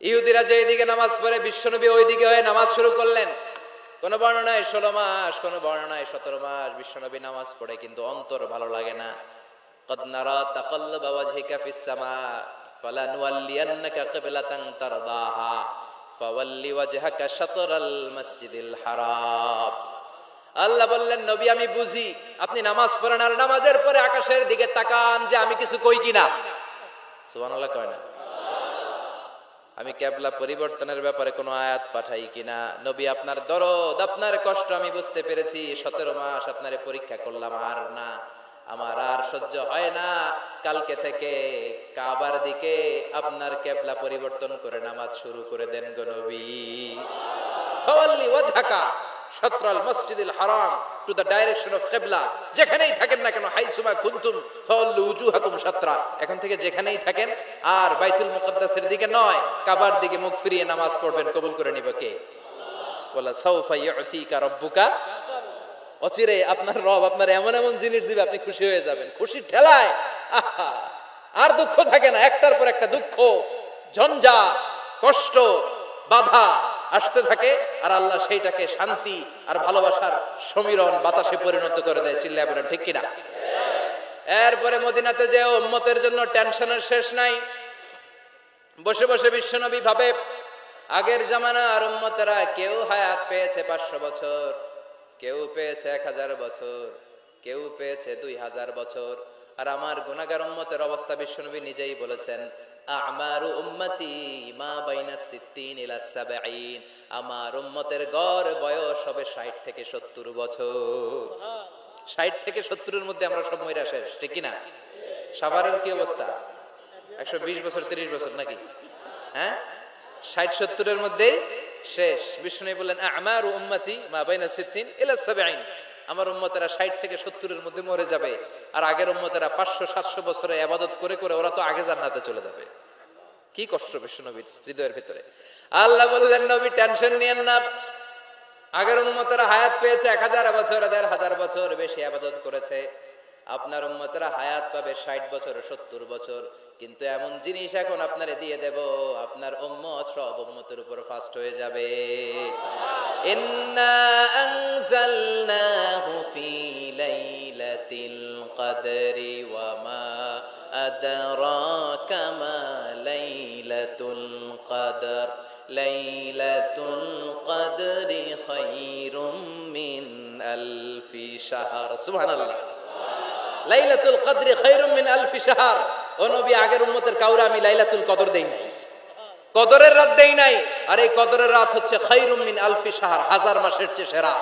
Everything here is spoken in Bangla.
ইহুদিরা যেদিকে নামাজ পড়ে বিশ্বনবী ওইদিকে হয়ে নামাজ শুরু করলেন। কোন বর্ণনায় 16 মাস, কোন বর্ণনায় 17 মাস বিশ্বনবী নামাজ পড়ে, কিন্তু অন্তর ভালো লাগে না। قد نرى تقلب وجهك في السماء فلنولينك قبلة ترضاها فول وجهك شطر المسجد الحرام। আল্লাহ বললেন, নবী আমি বুঝি আপনি নামাজ পড়েন আর নামাজের পরে আকাশের দিকে তাকান যে আমি কিছু কই কিনা। সুবহানাল্লাহ কয় না? আমি কিবলা পরিবর্তনের ব্যাপারে কোনো আয়াত পাঠাই কিনা। নবী আপনার দরদ, আপনার কষ্ট আমি বুঝতে পেরেছি। 17 মাস আপনারে পরীক্ষা করলাম, আর না, আমার আর সহ্য হয় না। কালকে থেকে কাবার দিকে আপনার কিবলা পরিবর্তন করে নামাজ শুরু করে দেন গো নবী। ফাওয়াল্লি ওয়াজহাকা শাতরাল মসজিদিল হারাম, টু দ্য ডাইরেকশন অফ কিবলা। যেখানেই থাকেন না কেন, হাইসুমা কুনতুম ফাওয়াল্লু উজুহাকুম শাতরা, এখন থেকে যেখানেই থাকেন আর বাইতুল মুকদ্দাসের দিকে নয়, কাবার দিকে মুখ ফিরিয়ে নামাজ পড়বেন। কবুল করে নিব কে? বলা সাউফা ইউতিকা রাব্বুকা, অচিরে আপনার রব আপনার এমন এমন জিনিস দিবে আপনি খুশি হয়ে যাবেন। খুশির ঠেলায় আহা আর দুঃখ থাকে না, একটার পর একটা দুঃখ, ঝঞ্ঝা, কষ্ট, বাধা আসতে থাকে, আর আল্লাহ সেইটাকে শান্তি আর ভালোবাসার সমীরণ বাতাসে পরিণত করে দেয়। চিল্লায় বলেন ঠিক কিনা? এরপরে মদিনাতে যে উম্মতের জন্য টেনশনের শেষ নাই। বসে বসে বিশ্বনবী ভাবে, আগের জামানার উম্মতেরা কেউ হায়াত পেয়েছে 500 বছর, কেউ পেয়েছে 1000 বছর, কেউ পেয়েছে 2000 বছর, আর আমার গুনাহগার উম্মতের অবস্থা বিশ্বনবী নিজেই বলেছেন, আমারু উম্মতি মা বাইনা 60 ইলা 70, আমার উম্মতের গড় বয়স হবে 60 থেকে 70 বছর। 60 থেকে 70 এর মধ্যে আমরা সব মইরা শেষ, ঠিক কি না? সাভারের কি অবস্থা? 120 বছর 30 বছর নাকি? হ্যাঁ, 60-70 এর মধ্যে শেষ। বিষ্ণু বললেন, আমারু উম্মতি মা বাইনা 60 ইলা 70, আমার উম্মতেরা 60 থেকে 70 এর মধ্যে মরে যাবে, আর আগের উম্মতেরা 500-700 বছরে ইবাদত করে করে ওরা তো আগে জান্নাতে চলে যাবে। কি কষ্ট বিশ্বনবীর হৃদয়ের ভিতরে। আল্লাহ বললেন, নবী টেনশন নিয়েন না, আগের উম্মতেরা হায়াত পেয়েছে 1000 বছর, 1500 বছর বেশি ইবাদত করেছে, আপনার উম্মতেরা হায়াত পাবে 60 বছর 70 বছর। কিন্তু এমন জিনিস এখন আপনারে দিয়ে দেব, আপনার উম্মত সব উম্মতের উপর ফাস্ট হয়ে যাবে। ইন্না আনজালনাহু ফি লাইলাতিল কদরি ওয়া মা আদরাকা মা লাইলাতুল কদর, লাইলাতুল কদরি খায়রুম মিন আলফি শাহর। সুবহানাল্লাহ। লাইলাতুল কদরি খায়রুম মিন আলফি শাহর। ও নবী, আগের উম্মতের কাউরে আমি লাইলাতুল কদর দেই নাই, কদরের রাত দেই নাই, আর এই কদরের রাত হচ্ছে খায়রুম মিন আলফি শাহর, 1000 মাসের চেয়ে সেরা।